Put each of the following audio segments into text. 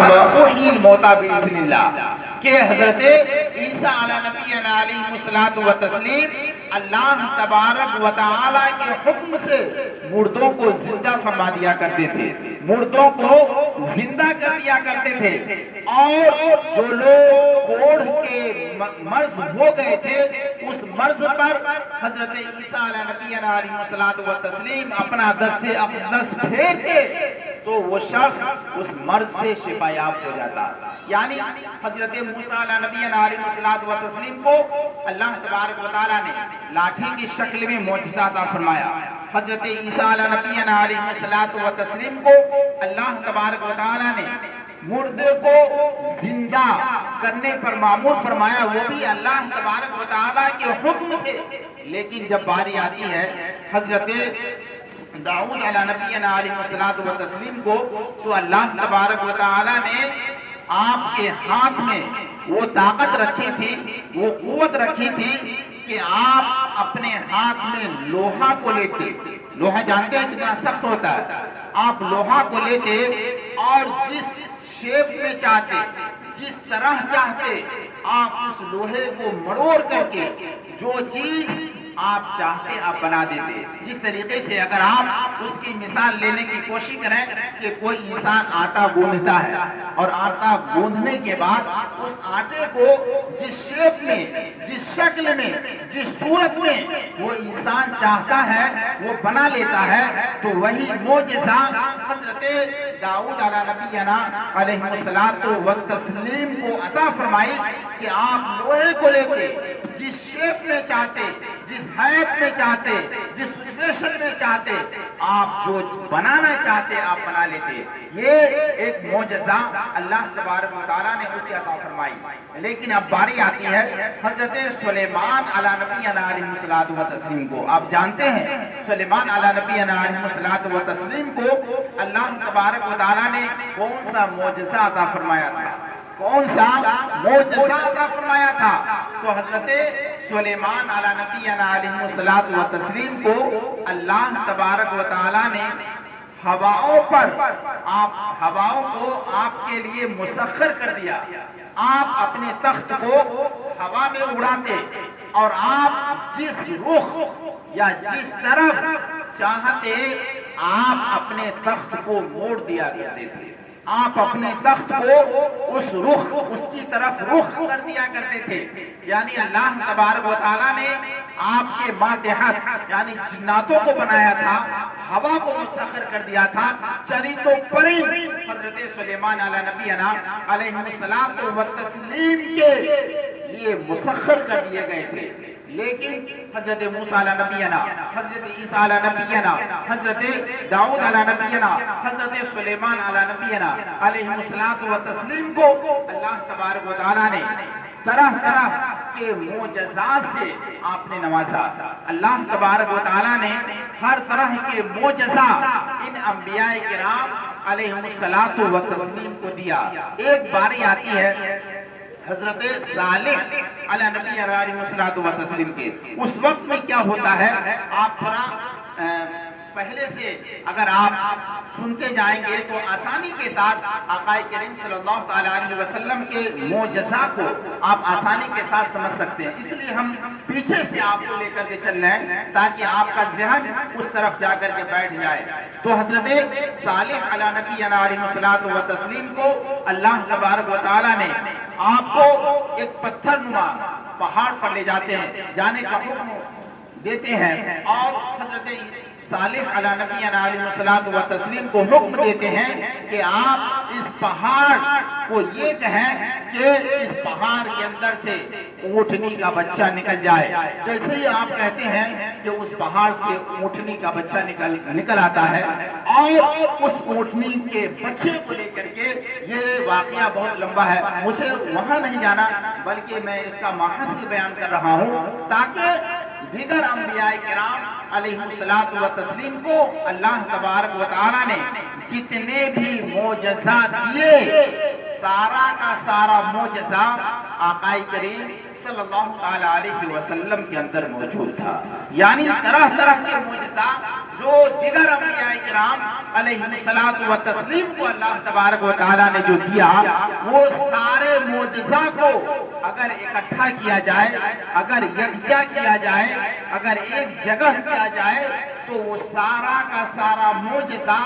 وَأُحْيِي الْمَوْتَىٰ بِإِذْنِ اللَّهِ کہ حضرت عیسیٰ علیہ نبی علیہ الصلوۃ والتسلیم اللہ تبارک و تعالیٰ کے حکم سے مردوں کو زندہ فرما دیا کرتے تھے، مردوں کو زندہ کر دیا کرتے تھے، اور جو لوگ کوڑھ کے مرض ہو گئے تھے اس مرض پر حضرت عیسیٰ علیہ نبی علیہ الصلوۃ والتسلیم اپنا دست پھیرتے تو وہ شخص اس مرض سے شفا یاب ہو جاتا۔ یعنی حضرت موسیٰ علیہ نبی علیہ الصلوۃ والتسلیم کو اللہ تبارک و تعالیٰ نے لاٹھی کی شکل میں معجزہ عطا فرمایا۔ حضرت عیسیٰ علیہ نبی علیہ الصلوۃ والتسلیم کو اللہ تبارک و تعالیٰ نے مردے کو زندہ کرنے پر مامور فرمایا، وہ بھی اللہ تبارک و تعالیٰ کے حکم سے۔ لیکن جب باری آتی ہے حضرت داؤد علیہ نبی علیہ الصلوۃ والتسلیم کو، تو اللہ تبارک و تعالیٰ نے آپ کے ہاتھ میں وہ طاقت رکھی تھی، وہ قوت رکھی تھی کہ آپ اپنے ہاتھ میں لوہا کو لیتے، لوہا جانتے ہیں کتنا سخت ہوتا ہے، آپ لوہا کو لیتے اور جس شیپ میں چاہتے، جس طرح چاہتے، آپ اس لوہے کو مڑوڑ کر کے جو چیز آپ چاہتے آپ بنا دیتے۔ جس طریقے سے اگر آپ اس کی مثال لینے کی کوشش کریں کہ کوئی انسان آٹا گوندھتا ہے اور آٹا گوندھنے کے بعد اس آٹے کو جس شیپ میں، جس شکل میں، جس صورت میں وہ انسان چاہتا ہے وہ بنا لیتا ہے، تو وہی معجزہ حضرت داؤد علیہ نبی علیہ الصلوۃ والتسلیم کو عطا فرمائی کہ آپ لوہے کو لیتے، جس شیپ میں چاہتے، جس حیثیت میں چاہتے، جس سچویشن میں چاہتے، آپ جو بنانا چاہتے آپ بنا لیتے۔ یہ ایک معجزہ اللہ تبارک و تعالیٰ نے اسے عطا فرمائی۔ لیکن اب باری آتی ہے حضرت سلیمان علیہ نبی علیہ الصلوۃ والتسلیم کو۔ آپ جانتے ہیں سلیمان علیہ نبی علیہ الصلوۃ والتسلیم کو اللہ تبارک و تعالیٰ نے کون سا معجزہ عطا فرمایا تھا؟ کون سا معجزہ عطا فرمایا تھا؟ تو حضرت سلیمان علیہ نبی علیہ الصلوۃ والتسلیم کو اللہ تبارک و تعالیٰ نے ہواؤں پر، ہواؤں کو آپ کے لیے مسخر کر دیا۔ آپ اپنے تخت کو ہوا میں اڑاتے اور آپ جس رخ یا جس طرف چاہتے آپ اپنے تخت کو موڑ دیا کرتے تھے، آپ اپنے تخت کو اس رخ، اس کی طرف رخ کر دیا کرتے تھے۔ یعنی اللہ تبارک و تعالیٰ نے آپ کے ماتحت یعنی جناتوں کو بنایا تھا، ہوا کو مسخر کر دیا تھا، چرند و پرند حضرت سلیمان علیہ نبی علیہ الصلوۃ والتسلیم کے لیے مسخر کر دیے گئے تھے۔ لیکن حضرت موسیٰ علیہ نبینا، حضرت عیسیٰ علیہ نبینا، حضرت داؤد علیہ نبینا، حضرت سلیمان علیہ نبینا علیہ الصلوۃ والتسلیم کو اللہ تبارک و تعالیٰ نے طرح طرح کے معجزات سے آپ نے نوازا۔ اللہ تبارک و تعالیٰ نے ہر طرح کے معجزہ ان انبیاء کرام علیہ الصلوۃ والتسلیم کو دیا۔ ایک باری آتی ہے حضرت صالح علیہ نبی علیہ الصلوۃ والتسلیم کے، اس وقت میں کیا ہوتا ہے آپ تھوڑا پہلے سے اگر آپ سنتے جائیں گے تو آسانی کے ساتھ آقا کریم صلی اللہ علیہ وسلم کے معجزہ کو آپ آسانی کے ساتھ سمجھ سکتے ہیں۔ اس لیے ہم پیچھے سے آپ کو لے کر کے چل رہے ہیں تاکہ آپ کا ذہن اس طرف جا کر کے بیٹھ جائے۔ تو حضرت صالح علیہ نبی علیہ الصلوۃ والتسلیم کو اللہ تبارک و تعالیٰ نے آپ کو ایک پتھر نما پہاڑ پر لے جاتے ہیں، جانے کا حکم دیتے ہیں، اور حضرت صالح علیہ نبی علیہ الصلوۃ والتسلیم کو حکم دیتے ہیں کہ آپ اس پہاڑ کو یہ کہیں کہ اس پہاڑ کے اندر سے اونٹنی کا بچہ نکل جائے۔ جیسے ہی آپ کہتے ہیں کہ اس پہاڑ سے اونٹنی کا بچہ نکل آتا ہے، اور اس اونٹنی کے بچے کو لے کر کے، یہ واقعہ بہت لمبا ہے، مجھے وہاں نہیں جانا بلکہ میں اس کا ماحصل بیان کر رہا ہوں تاکہ دیگر انبیاء کرام علیہ الصلوۃ والتسلیم کو اللہ تبارک و تعالیٰ نے جتنے بھی معجزات دیے، سارا کا سارا معجزہ آقا کریم صلی اللہ علیہ وسلم کے اندر موجود تھا۔ یعنی طرح طرح کے معجزات جو دیگر انبیاء کرام علیہم و تسلیم کو اللہ تبارک و تعالیٰ نے جو دیا، وہ سارے معجزہ کو اگر اکٹھا کیا جائے، اگر یکجا کیا جائے، اگر ایک جگہ کیا جائے، تو وہ سارا کا سارا معجزہ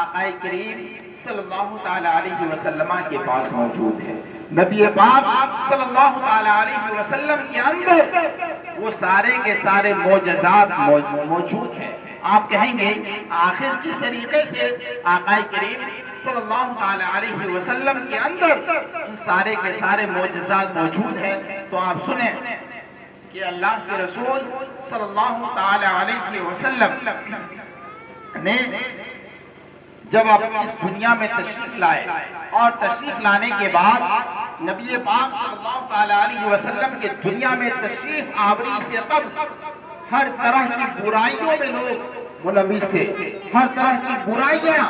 آقا کریم صلی اللہ تعالیٰ علیہ وسلم کے پاس موجود ہے۔ نبی پاک صلی اللہ تعالیٰ علیہ وسلم کے اندر وہ سارے کے سارے معجزات موجود ہیں۔ آپ کہیں گے آخر کس طریقے سے آقا کریم صلی اللہ تعالیٰ علیہ وسلم کے اندر ان سارے کے سارے معجزات موجود ہیں؟ تو آپ سنیں کہ اللہ کے رسول صلی اللہ تعالیٰ علیہ وسلم نے جب آپ اس دنیا میں تشریف لائے اور تشریف لانے کے بعد نبی پاک صلی اللہ تعالیٰ علیہ وسلم کے دنیا میں تشریف آوری سے قبل ہر طرح کی برائیوں میں لوگ ملوث تھے، ہر طرح کی برائیاں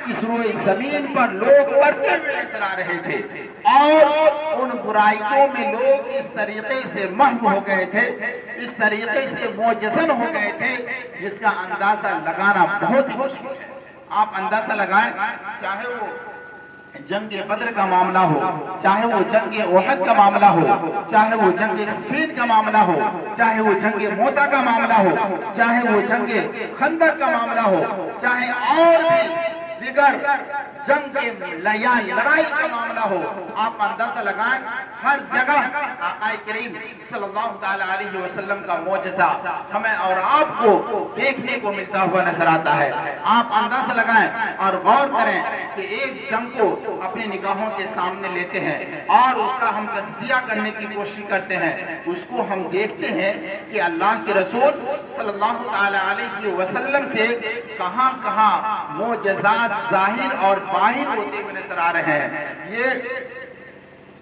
اس روئے زمین پر لوگ کرتے ہوئے نظر آ رہے تھے، اور ان برائیوں میں لوگ اس طریقے سے محو ہو گئے تھے، اس طریقے سے معجزن ہو گئے تھے جس کا اندازہ لگانا بہت ہی مشکل ہے۔ آپ اندازہ لگائیں، چاہے وہ جنگ بدر کا معاملہ ہو، چاہے وہ جنگ احد کا معاملہ ہو، چاہے وہ جنگ صفین کا معاملہ ہو، چاہے وہ جنگ موتا کا معاملہ ہو، چاہے وہ جنگ خندق کا معاملہ ہو، چاہے اور بھی دیگر جنگ لڑائی کا معاملہ ہو، آپ اندازہ لگائیں، ہر جگہ آقا کریم صلی اللہ تعالیٰ علیہ وسلم کا معجزہ ہمیں اور آپ کو دیکھنے کو ملتا ہوا نظر آتا ہے۔ آپ اندازہ لگائیں اور غور کریں کہ ایک جنگ کو اپنی نگاہوں کے سامنے لیتے ہیں اور اس کا ہم تجزیہ کرنے کی کوشش کرتے ہیں، اس کو ہم دیکھتے ہیں کہ اللہ کے رسول صلی اللہ تعالیٰ علیہ وسلم سے کہاں کہاں معجزات ظاہر اور باہر ہوتے ہوئے نظر آ رہے ہیں۔ یہ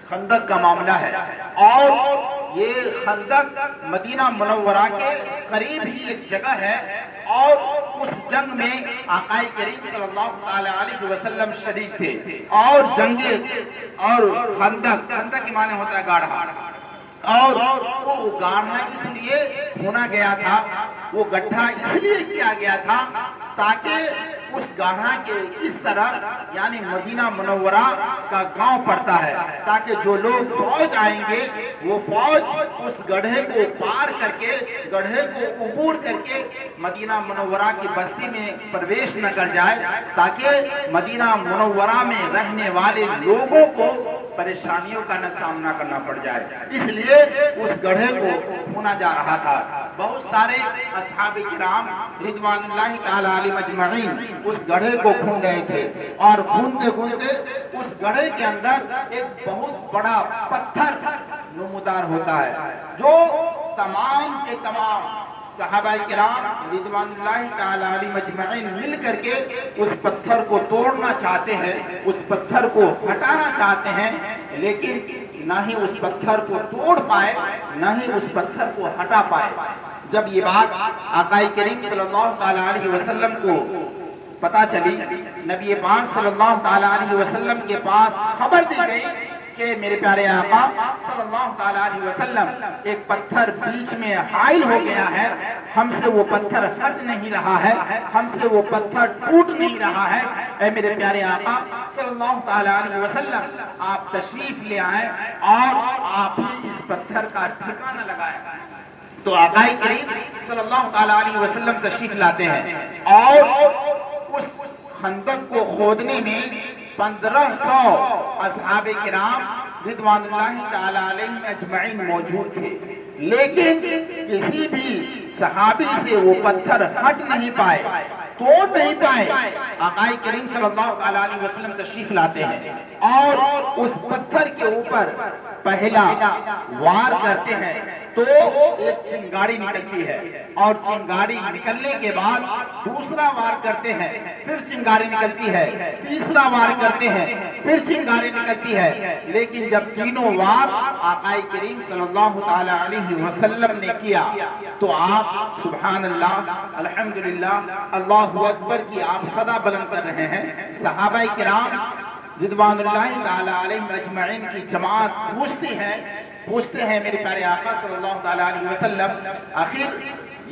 خندق کا معاملہ ہے، اور یہ خندق مدینہ منورہ کے قریب ہی ایک جگہ ہے، اور اس جنگ میں آقا کریم صلی اللہ تعالیٰ علیہ وسلم شریک تھے، اور خندق کے معنی ہوتا ہے گاڑھا، اور وہ گاڑھا اس لیے ہونا گیا تھا، وہ گڈھا اس لیے کیا گیا تھا تاکہ اس گاڑھا کے اس طرف یعنی مدینہ منورہ کا گاؤں پڑتا ہے، تاکہ جو لوگ فوج آئیں گے وہ فوج اس گڑھے کو پار کر کے، گڑھے کو عبور کر کے مدینہ منورہ کی بستی میں پرویش نہ کر جائے، تاکہ مدینہ منورہ میں رہنے والے لوگوں کو پریشانیوں کا نہ سامنا کرنا پڑ جائے، اس لیے اس گڑھے کو کھونا جا رہا تھا۔ بہت سارے اصحاب کرام رضوان اللہ تعالیٰ علیہم اجمعین اس گڑھے کو کھون گئے تھے، اور کھونتے کھونتے اس گڑھے کے اندر ایک بہت بڑا پتھر نمودار ہوتا ہے، جو تمام کے تمام صحابہ کرام رضوان اللہ تعالیٰ علیہم اجمعین مل کر کے اس پتھر کو توڑنا چاہتے ہیں، اس پتھر کو ہٹانا چاہتے ہیں، لیکن نہ ہی اس پتھر کو توڑ پائے، نہ ہی اس پتھر کو ہٹا پائے۔ جب یہ بات آقا کریم صلی اللہ تعالیٰ علیہ وسلم کو پتا چلی، نبی پاک صلی اللہ تعالیٰ علیہ وسلم کے پاس خبر دی گئی کہ میرے پیارے آقا صلی اللہ تعالیٰ علیہ وسلم ایک پتھر بیچ میں حائل ہو گیا ہے، ہم سے وہ پتھر ہٹ نہیں رہا ہے، ہم سے وہ پتھر ٹوٹ نہیں رہا ہے، اے میرے پیارے آقا صلی اللہ تعالیٰ علیہ وسلم آپ تشریف لے آئیں اور آپ ہی اس پتھر کا ٹھکانہ لگائیں۔ تو آقا کریم صلی اللہ تعالیٰ علیہ وسلم تشریف لاتے ہیں، اور اس خندق کو کھودنے میں 1500 اصحاب کرام رضوان اللہ تعالیٰ علیہم اجمعین موجود تھے، لیکن کسی بھی صحابی سے وہ پتھر ہٹ نہیں پائے، توڑ نہیں پائے۔ آقا کریم صلی اللہ تعالیٰ علیہ وسلم تشریف لاتے ہیں اور اس پتھر کے اوپر پہلا وار کرتے ہیں تو ایک چنگاڑی نکلتی ہے، اور چنگاڑی نکلنے کے بعد دوسرا وار کرتے ہیں، پھر چنگاڑی نکلتی ہے، تیسرا وار کرتے ہیں، پھر چنگاڑی نکلتی ہے، لیکن جب تینوں وار آقا کریم صلی اللہ تعالیٰ علیہ وسلم نے کیا تو آپ سبحان اللہ الحمدللہ اللہ اکبر کی آپ صدا بلند کر رہے ہیں۔ صحابہ کرام رضوان اللہ تعالیٰ علیہ اجمعین کی جماعت پوچھتے ہیں میرے پیارے آقا صلی اللہ تعالیٰ علیہ وسلم، آخر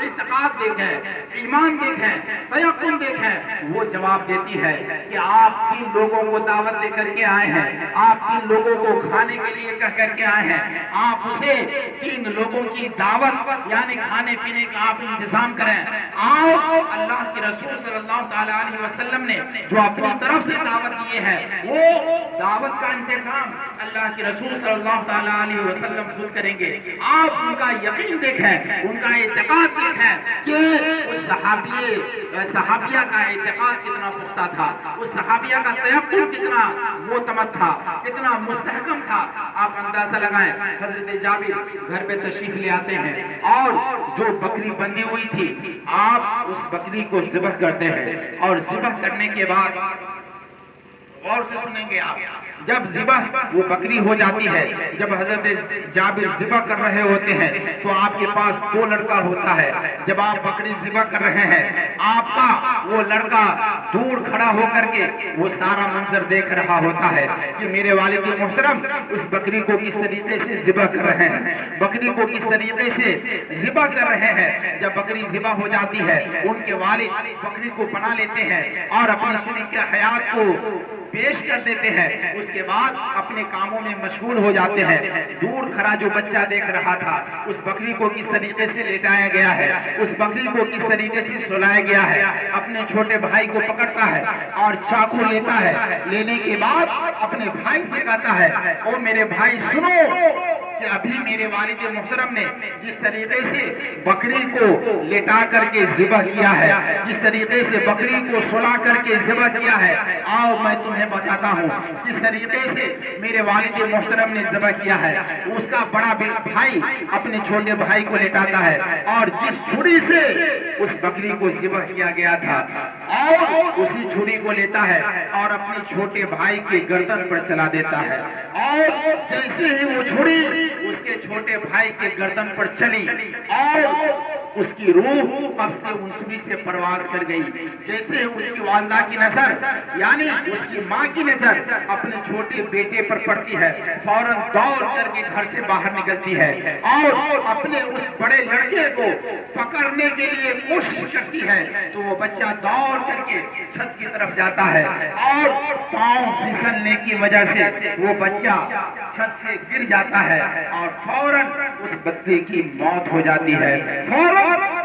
اعتقاد دیکھیں، ایمان دیکھیں، تیقن دیکھیں، وہ جواب دیتی ہے کہ آپ 3 لوگوں کو دعوت دے کر کے آئے ہیں، آپ 3 لوگوں کو کھانے کے لیے کہہ کر کے آئے ہیں، آپ اسے 3 لوگوں کی دعوت یعنی کھانے پینے کا آپ انتظام کریں۔ آپ اللہ کے رسول صلی اللہ تعالیٰ علیہ وسلم نے جو اپنی طرف سے دعوت دیے ہیں وہ دعوت کا انتظام اللہ کے رسول صلی اللہ تعالیٰ علیہ وسلم خود کریں گے۔ آپ ان کا یقین دیکھیں، ان کا اعتقاد دیکھیں کہ اس صحابیہ کا اعتقاد کتنا پختہ تھا، اس صحابیہ کا تیقن کتنا معتمد تھا، کتنا مستحکم تھا۔ آپ اندازہ لگائیں، حضرت جابر گھر پہ تشریف لے آتے ہیں اور جو بکری بندھی ہوئی تھی آپ اس بکری کو ذبح کرتے ہیں، اور ذبح کرنے کے بعد غور سے سنیں گے آپ، جب ذبح وہ بکری ہو جاتی ہے، جب حضرت جابر ذبح کر رہے ہوتے ہیں تو آپ کے پاس 2 لڑکا ہوتا ہے۔ جب آپ بکری ذبح کر رہے ہیں آپ کا وہ لڑکا دور کھڑا ہو کر کے وہ سارا منظر دیکھ رہا ہوتا ہے کہ میرے والد محترم اس بکری کو کس طریقے سے ذبح کر رہے ہیں، بکری کو کس طریقے سے ذبح کر رہے ہیں۔ جب بکری ذبح ہو جاتی ہے ان کے والد بکری کو بنا لیتے ہیں اور اپنی شریک حیات کو پیش کر دیتے ہیں، اس کے بعد اپنے کاموں میں مشغول ہو جاتے ہیں۔ دور کھڑا جو بچہ دیکھ رہا تھا اس بکری کو کس طریقے سے لیٹایا گیا ہے، اس بکری کو کس طریقے سے سلایا گیا ہے، اپنے چھوٹے بھائی کو پکڑتا ہے اور چاقو لیتا ہے، لینے کے بعد اپنے بھائی سے کہتا ہے او میرے بھائی سنو کہ ابھی میرے والد محترم نے جس طریقے سے بکری کو لٹا کر کے ذبح کیا ہے، جس طریقے سے بکری کو سلا کر کے ذبح کیا ہے، آؤ میں تمہیں بتاتا ہوں جس طریقے سے میرے والد محترم نے ذبح کیا ہے۔ اس کا بڑا بھائی اپنے چھوٹے بھائی کو لٹاتا ہے اور جس چھری سے اس بکری کو ذبح کیا گیا تھا اور اسی چھری کو لیتا ہے اور اپنے چھوٹے بھائی کے گردن پر چلا دیتا ہے، اور جیسے ہی وہ چھری اس کے چھوٹے بھائی کے گردن پر چلی اور اس کی روح اب سے انسوی سے پرواز کر گئی، جیسے اس کی والدہ کی نظر یعنی اس کی ماں کی نظر اپنے چھوٹے بیٹے پر پڑتی ہے، فوراً دوڑ کر کے گھر سے باہر نکلتی ہے اور اپنے اس بڑے لڑکے کو پکڑنے کے لیے کوشش کرتی ہے تو وہ بچہ دوڑ کر کے چھت کی طرف جاتا ہے اور پاؤں پھسلنے کی وجہ سے وہ بچہ چھت سے گر جاتا ہے اور فوراً اس بچے کی موت ہو جاتی ہے، فوراً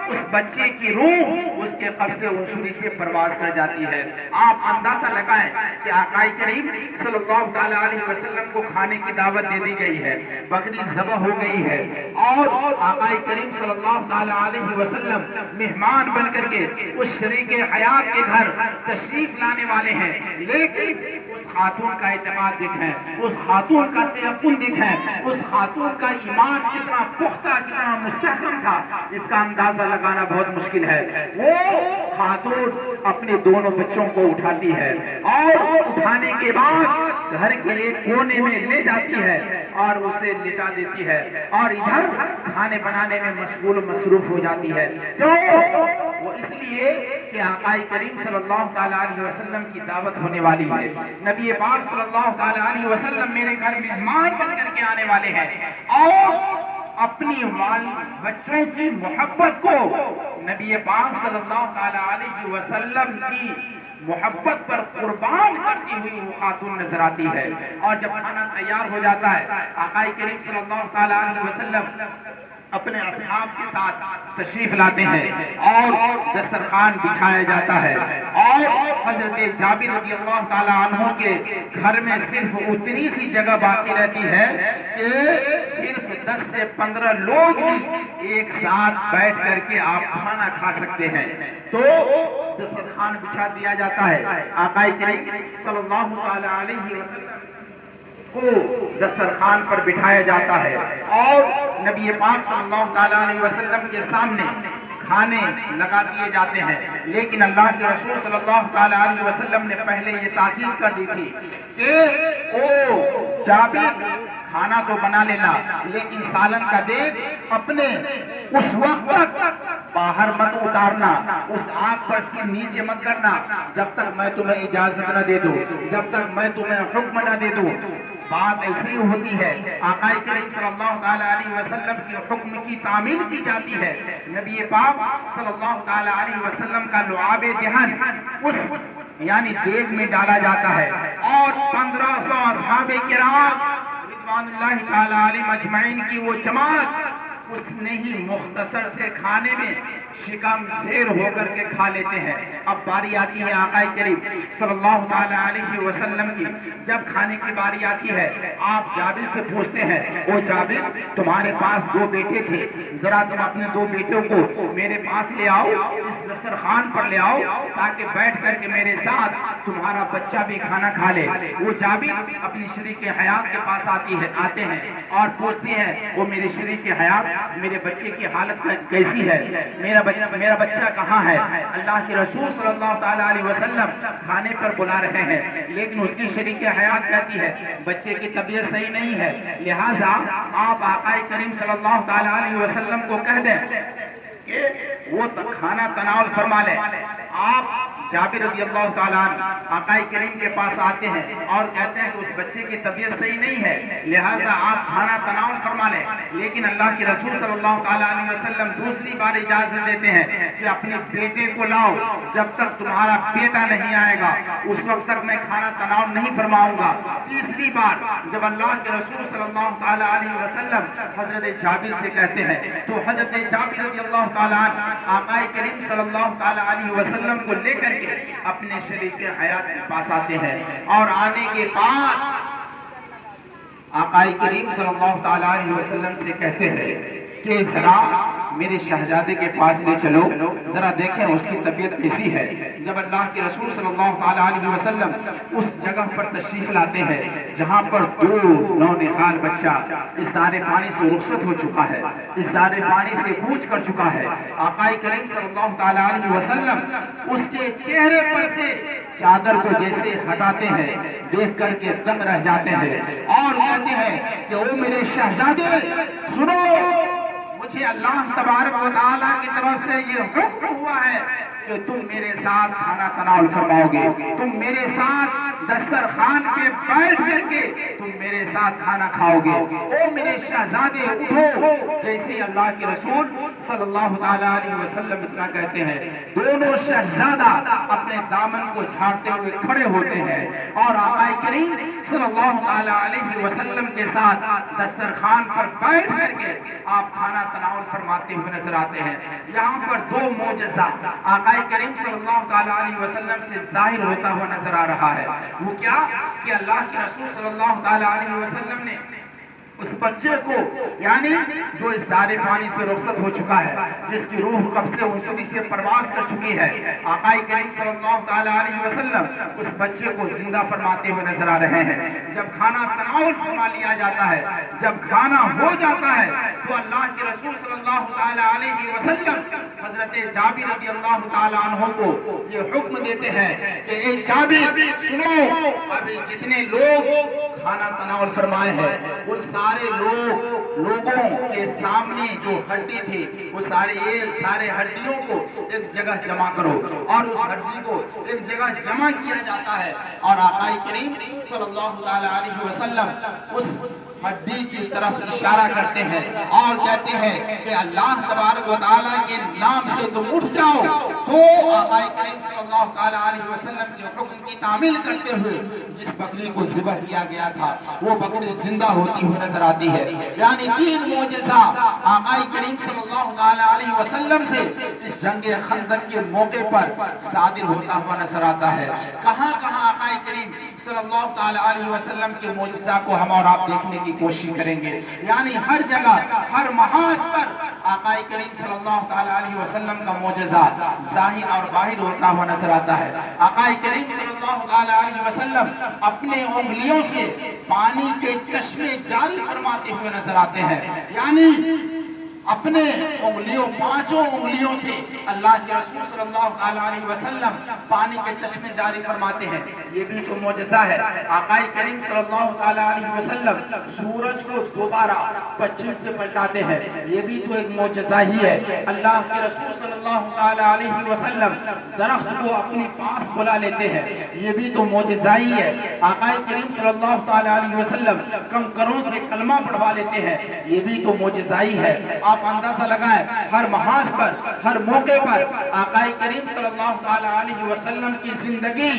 اس بچے کی روح اس کے قبض انسوری سے پرواز کر جاتی ہے۔ آپ اندازہ لگائیں کہ آقا کریم صلی اللہ علیہ وسلم کو کھانے کی دعوت دے دی گئی ہے، بکری ذبح ہو گئی ہے اور آقا کریم صلی اللہ علیہ وسلم مہمان بن کر کے اس شریک حیات کے گھر تشریف لانے والے ہیں، لیکن اس خاتون کا اعتماد دیکھیں، اس خاتون کا تیقن دیکھیں، اس خاتون کا ایمان کتنا پختہ کتنا مستحکم تھا، اس کا اندازہ لگانا بہت مشکل ہے۔ وہ خاتون اپنے دونوں بچوں کو اٹھاتی ہے اور اٹھانے کے بعد گھر کے ایک کونے میں لے جاتی ہے اور اسے لٹا دیتی ہے اور ادھر کھانے بنانے میں مشغول مصروف ہو جاتی ہے۔ تو وہ اس لیے کہ آقا کریم صلی اللہ علیہ وسلم کی دعوت ہونے والی ہے، نبی پاک صلی اللہ علیہ وسلم میرے گھر مہمان بن کر کے آنے والے ہیں اور اپنی بچوں کی محبت کو نبی پاک صلی اللہ علیہ وسلم کی محبت پر قربان کرتی ہوئی وہ خاتون نظر آتی ہے۔ اور جب کھانا تیار ہو جاتا ہے آقا کریم صلی اللہ علیہ وسلم اپنے اصحاب کے ساتھ تشریف لاتے ہیں اور دسترخوان بچھایا جاتا ہے اور حضرت جابر رضی اللہ تعالیٰ عنہ کے گھر میں صرف اتنی سی جگہ باقی رہتی ہے کہ صرف 10 سے 15 لوگ ہی ایک ساتھ بیٹھ کر کے آپ کھانا کھا سکتے ہیں، تو دسترخوان بچھا دیا جاتا ہے۔ آقا کریم صلی اللہ علیہ وسلم کو دسترخوان پر بٹھایا جاتا ہے اور نبی پاک صلی اللہ علیہ وسلم کے سامنے کھانے لگا دیے جاتے ہیں، لیکن اللہ کے رسول صلی اللہ علیہ وسلم نے پہلے یہ تاکید کر دی تھی کہ او جابر کھانا تو بنا لینا لیکن سالن کا دیگ اپنے اس وقت تک باہر مت اتارنا، اس آگ پر سے نیچے مت کرنا جب تک میں تمہیں اجازت نہ دے دوں، جب تک میں تمہیں حکم نہ دے دوں۔ بات ایسی ہوتی ہے آقا کریم صلی اللہ تعالیٰ علیہ وسلم کے حکم کی تعمیل کی جاتی ہے. نبی پاک صلی اللہ تعالیٰ علیہ وسلم کا لعاب دہن اس یعنی دیگ میں ڈالا جاتا ہے اور 1500 اصحاب کرام رضوان اللہ تعالیٰ علیہ مجمعین کی وہ جماعت اس نے ہی مختصر سے کھانے میں شکم زیر ہو کر کے کھا لیتے ہیں. اب باری آتی ہے آقا کریم صلی اللہ تعالیٰ علیہ وسلم کی. جب کھانے کی باری آتی ہے آپ جابر سے پوچھتے ہیں او جابر تمہارے پاس 2 بیٹے تھے, ذرا تم اپنے 2 بیٹوں کو میرے پاس لے آؤ, اس دسترخوان پر لے آؤ تاکہ بیٹھ کر کے میرے ساتھ تمہارا بچہ بھی کھانا کھا لے. وہ جابر اپنی شریک حیات کے پاس آتے ہیں اور پوچھتے ہیں وہ میرے شریک حیات میرے بچے کی حالت کیسی ہے, میرا بچہ کہاں ہے؟ اللہ کے رسول صلی اللہ تعالیٰ علیہ وسلم کھانے پر بلا رہے ہیں لیکن اس کی شریک حیات کہتی ہے بچے کی طبیعت صحیح نہیں ہے, لہٰذا آپ آقا کریم صلی اللہ تعالیٰ علیہ وسلم کو کہہ دیں کہ وہ کھانا تناول فرما لیں. آپ جابر رضی اللہ تعالیٰ عنہ آقا کریم کے پاس آتے ہیں اور کہتے ہیں کہ اس بچے کی طبیعت صحیح نہیں ہے لہذا آپ کھانا تناول فرما لیں. لیکن اللہ کے رسول صلی اللہ تعالیٰ علیہ وسلم دوسری بار اجازت دیتے ہیں کہ اپنے بیٹے کو لاؤ, جب تک تمہارا بیٹا نہیں آئے گا اس وقت تک میں کھانا تناول نہیں فرماؤں گا. تیسری بار جب اللہ کے رسول صلی اللہ تعالیٰ علیہ وسلم حضرت جابر سے کہتے ہیں تو حضرت جابر رضی اللہ تعالیٰ عنہ آقا کریم صلی اللہ تعالیٰ علیہ وسلم کو لے کر کے اپنے شریک حیات کے پاس آتے ہیں اور آنے کے بعد آقا کریم صلی اللہ تعالیٰ علیہ وسلم سے کہتے ہیں کہ ذرا میرے شہزادے کے پاس لے چلو, ذرا دیکھیں اس کی طبیعت کیسی ہے. جب اللہ کے رسول صلی اللہ تعالیٰ علیہ وسلم اس جگہ پر تشریف لاتے ہیں جہاں پر 2 نونہال بچہ اس سارے پانی سے رخصت ہو چکا ہے, اس سارے پانی سے کوچ کر چکا ہے, آقا کریم صلی اللہ تعالیٰ علیہ وسلم اس کے چہرے پر سے چادر کو جیسے ہٹاتے ہیں دیکھ کر کے دم رہ جاتے ہیں اور کہتے ہیں کہ او میرے شہزادے سنو, مجھے اللہ تبارک و تعالیٰ کی طرف سے یہ حکم ہوا ہے کہ تم میرے ساتھ کھانا تناول فرماؤ گے, تم میرے ساتھ دسترخوان پہ بیٹھ کر کے تم میرے ساتھ کھانا کھاؤ گے. او میرے شہزادے اٹھو. جیسے اللہ کے رسول صلی اللہ تعالیٰ علیہ وسلم اتنا کہتے ہیں دونوں شہزادہ اپنے دامن کو جھاڑتے ہوئے کھڑے ہوتے ہیں اور آقا کریم صلی اللہ تعالیٰ علیہ وسلم کے ساتھ دسترخوان پر بیٹھ کر کے آپ کھانا تناول فرماتے ہوئے نظر آتے ہیں. یہاں پر 2 معجزہ آقا کریم صلی اللہ تعالیٰ علیہ وسلم سے ظاہر ہوتا ہوا نظر آ رہا ہے. وہ کیا کہ اللہ کے رسول صلی اللہ تعالیٰ علیہ وسلم نے اس بچے کو یعنی جو اس سارے پانی سے رخصت ہو چکا ہے, جس کی روح کب سے انسانی سے پرواز کر چکی ہے, آقا کریم صلی اللہ تعالیٰ علیہ وسلم اس بچے کو زندہ فرماتے ہوئے نظر آ رہے ہیں. جب کھانا تناول فرما لیا جاتا ہے, جب کھانا ہو جاتا ہے تو اللہ کے رسول صلی اللہ تعالیٰ علیہ وسلم حضرت جابر رضی اللہ تعالیٰ عنہ کو یہ حکم دیتے ہیں کہ اے جابر سنو, ابھی جتنے لوگ کھانا تناول فرمائے ہیں ان سارے لوگوں کے سامنے جو ہڈی تھی وہ سارے ہڈیوں کو ایک جگہ جمع کرو اور اس ہڈی کو ایک جگہ جمع کیا جاتا ہے اور آقا کریم صلی اللہ تعالیٰ علیہ وسلم اس ہڈی کی طرف اشارہ کرتے ہیں اور کہتے ہیں کہ اللہ تبارک و تعالیٰ کے نام سے تم اٹھ جاؤ. تو آقا کریم صلی اللہ تعالیٰ علیہ وسلم کے حکم کی تعمیل کرتے ہوئے جس بکری کو ذبح کیا گیا تھا وہ بکری زندہ ہوتی ہوئی نظر آتی ہے. یعنی 3 معجزہ آقا کریم صلی اللہ تعالیٰ علیہ وسلم سے اس جنگ خندق کے موقع پر صادر ہوتا ہوا نظر آتا ہے. کہاں کہاں آقا کریم صلی اللہ تعالیٰ علیہ وسلم کے معجزہ کو ہم اور آپ دیکھنے کی کوشش کریں گے. یعنی ہر جگہ ہر محاذ پر آقا کریم صلی اللہ تعالیٰ علیہ وسلم کا معجزہ ظاہر اور باہر ہوتا ہوا نظر آتا ہے. آقا کریم صلی اللہ تعالیٰ علیہ وسلم اپنے انگلیوں سے پانی کے چشمے جاری فرماتے ہوئے نظر آتے ہیں. یعنی اپنے انگلیوں پانچوں انگلیوں سے اللہ کے رسول صلی اللہ علیہ وسلم پانی کے چشمے جاری فرماتے ہیں. یہ بھی تو معجزہ ہے. آقا کریم صلی اللہ علیہ وسلم سورج کو دوبارہ پچھم سے پلٹاتے ہیں. یہ بھی تو ایک معجزہ ہی ہے. اللہ کے رسول صلی اللہ علیہ وسلم درخت کو اپنے پاس بلا لیتے ہیں. یہ بھی تو معجزہ ہی ہے. آقا کریم صلی اللہ علیہ وسلم کنکروں سے کلمہ پڑھوا لیتے ہیں. یہ بھی تو معجزہ ہی ہے. آپ اندازہ لگائیں ہر محاذ پر ہر موقع پر آقا کریم صلی اللہ علیہ وسلم کی زندگی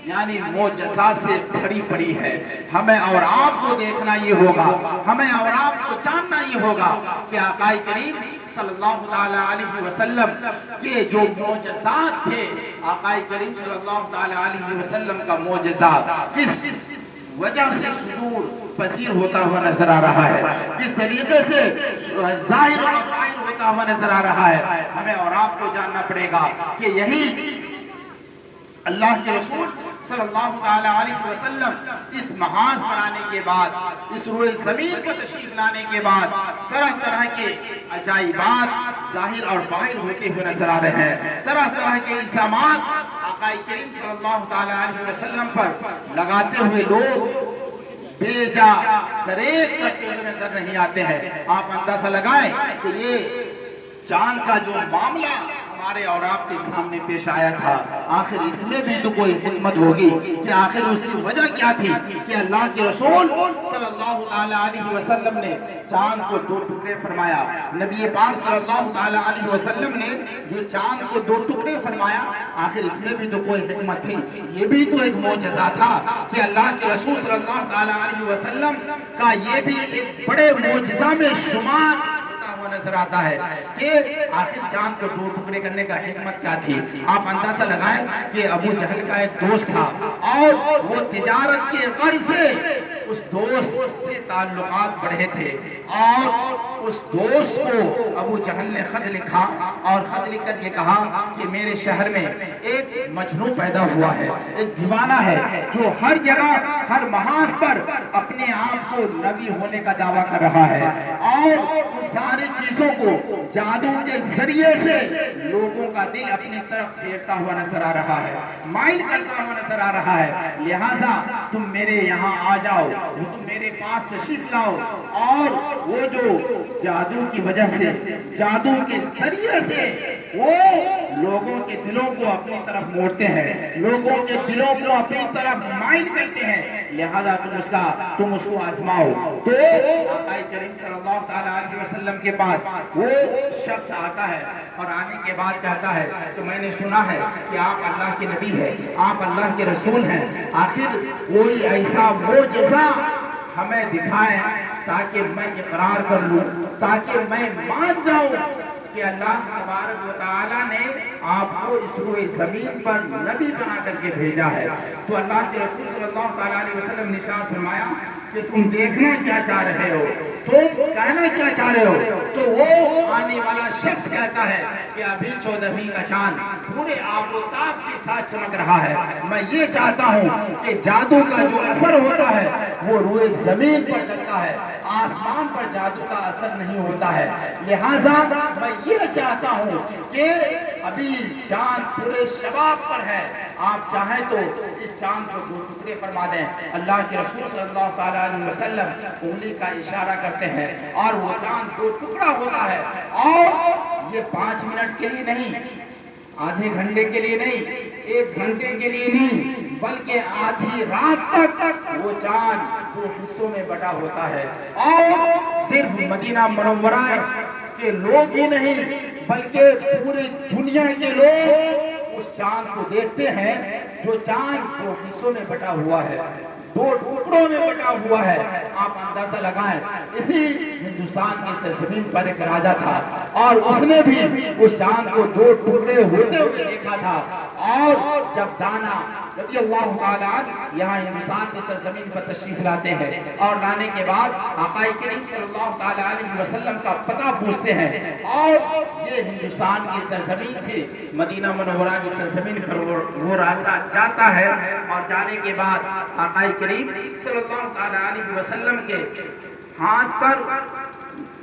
یعنی معجزات سے بھری پڑی ہے. ہمیں اور آپ کو دیکھنا یہ ہوگا, ہمیں اور آپ کو جاننا یہ ہوگا کہ آقا کریم صلی اللہ علیہ وسلم کے جو معجزات تھے, آقا کریم صلی اللہ علیہ وسلم کا معجزہ کس وجہ سے صدور پذیر ہوتا ہوا نظر آ رہا ہے, کس طریقے سے ظاہر اور ظاہر ہوتا ہوا نظر آ رہا ہے. ہمیں اور آپ کو جاننا پڑے گا کہ یہی اللہ کے رسول صلی اللہ علیہ وسلم اس محاذ پر آنے کے بعد, اس روئے زمین پر تشریف لانے کے بعد طرح طرح کے عجائبات ظاہر اور باہر ہوتے ہوئے نظر آ رہے ہیں. طرح طرح کے الزامات آقا کریم صلی اللہ علیہ وسلم پر لگاتے ہوئے لوگ بے جا دریغ کرتے ہوئے نظر نہیں آتے ہیں. آپ اندازہ لگائیں کہ یہ چاند کا جو معاملہ ہمارے اور آپ کے سامنے پیش آیا تھا, آخر اس میں بھی تو کوئی حکمت ہوگی کہ آخر اس کی وجہ کیا تھی کہ اللہ کے رسول صلی اللہ علیہ وسلم نے چاند کو دو ٹکڑے فرمایا. نبی پاک صلی اللہ علیہ وسلم نے جو چاند کو دو ٹکڑے فرمایا, آخر اس میں بھی تو کوئی حکمت تھی. یہ بھی تو ایک معجزہ تھا کہ اللہ کے رسول صلی اللہ علیہ وسلم کا یہ بھی ایک بڑے معجزہ میں شمار نظر آتا ہے کہ آخر چاند کو دو ٹکڑے کرنے کا حکمت کیا تھی. آپ اندازہ لگائیں کہ ابو جہل کا ایک دوست تھا اور وہ تجارت کے غرض سے اس دوست سے تعلقات بڑھے تھے, اور اس دوست کو ابو جہل نے خط لکھا اور خط لکھ کر یہ کہا کہ میرے شہر میں ایک مجنون پیدا ہوا ہے, ایک دیوانہ ہے جو ہر جگہ ہر محاذ پر اپنے آپ کو نبی ہونے کا دعویٰ کر رہا ہے اور ساری چیزوں کو جادو کے ذریعے سے لوگوں کا دل اپنی طرف پھیرتا ہوا نظر آ رہا ہے, مائل کرتا ہوا نظر آ رہا ہے. لہذا تم میرے یہاں آ جاؤ, تم میرے پاس تشریف لاؤ, اور وہ جو جادو کی وجہ سے جادو کے ذریعے سے وہ لوگوں کے دلوں کو اپنی طرف موڑتے ہیں, لوگوں کے دلوں کو اپنی طرف مائل کرتے ہیں. لہذا تم اس کو آزماؤ. تو آقا کریم صلی اللہ علیہ وسلم کے پاس وہ شخص آتا ہے اور آنے کے بعد کہتا ہے تو میں نے سنا ہے کہ آپ اللہ کے نبی ہیں, آپ اللہ کے رسول ہیں, آخر کوئی ایسا معجزہ ہمیں دکھائیں تاکہ میں اقرار کر لوں, تاکہ میں مان جاؤں کہ اللہ تبارک و تعالیٰ نے آپ کو اس روئے زمین پر نبی بنا کر کے بھیجا ہے. تو اللہ کے رسول صلی اللہ علیہ وسلم نے ارشاد فرمایا کہ تم دیکھنا کیا چاہ رہے ہو, تم کہنا کیا چاہ رہے ہو. تو وہ آنے والا شخص کہتا ہے کہ ابھی 14ویں کا چاند پورے آب و تاب کے ساتھ چمک رہا ہے, میں یہ چاہتا ہوں کہ جادو کا جو اثر ہوتا ہے وہ روئے زمین پر چلتا ہے, آسمان پر جادو کا اثر نہیں ہوتا ہے. لہذا میں یہ چاہتا ہوں کہ ابھی چاند پورے شباب پر ہے, آپ چاہیں تو اس چاند کو دو ٹکڑے فرما دیں. اللہ کے رسول صلی اللہ علیہ وسلم انگلی کا اشارہ کرتے ہیں اور وہ چاند دو ٹکڑا ہوتا ہے, اور یہ 5 منٹ کے لیے نہیں, آدھے گھنٹے کے لیے نہیں, 1 گھنٹے کے لیے نہیں, بلکہ آدھی رات تک وہ چاند 2 حصوں میں بٹا ہوتا ہے. اور صرف مدینہ منورہ کے لوگ ہی نہیں بلکہ پوری دنیا کے لوگ اس چاند کو دیکھتے ہیں جو چاند 2 حصوں میں بٹا ہوا ہے, 2 ٹکڑوں میں بٹا ہوا ہے. آپ اندازہ لگائیں اسی ہندوستان کی سرزمین پر ایک راجا تھا اور اس نے بھی اس چاند کو 2 ٹکڑے ہوتے ہوئے دیکھا تھا. اور جب دانا رضی اللہ تعالیٰ یہاں ہندوستان کی سرزمین پر تشریف لاتے ہیں اور لانے کے بعد آقا کریم صلی اللہ علیہ وسلم کا پتہ پوچھتے ہیں, اور یہ ہندوستان کی سرزمین سے مدینہ منورہ کی سرزمین پر وہ راجا جاتا ہے, اور جانے کے بعد آقا کریم صلی اللہ علیہ وسلم کے ہاتھ پر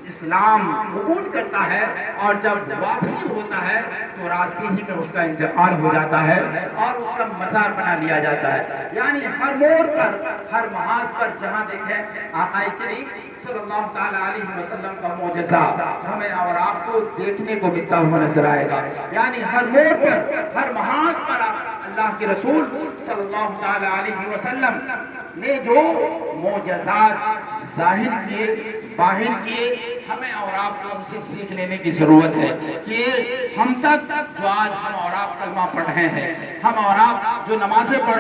اسلام قبول کرتا ہے اور جب واپسی ہوتا ہے تو راستے ہی میں اس کا انتقال ہو جاتا ہے اور اس کا مزار بنا لیا جاتا ہے. یعنی ہر موڑ پر، ہر محاذ پر جہاں دیکھیں آقا کریم صلی اللہ تعالیٰ علیہ وسلم کا معجزہ ہمیں اور آپ کو دیکھنے کو ملتا ہوا نظر آئے گا. یعنی ہر موڑ پر، ہر محاذ پر اللہ کے رسول صلی اللہ تعالیٰ علیہ وسلم نے جو معجزات ظاہر کیے، باہر کیے، ہمیں اور آپ کو ان سے سیکھ لینے کی ضرورت ہے کہ ہم تک جو آج ہم اور آپ کلمہ پڑھ رہے ہیں، ہم اور آپ جو نمازیں پڑھ رہے ہیں،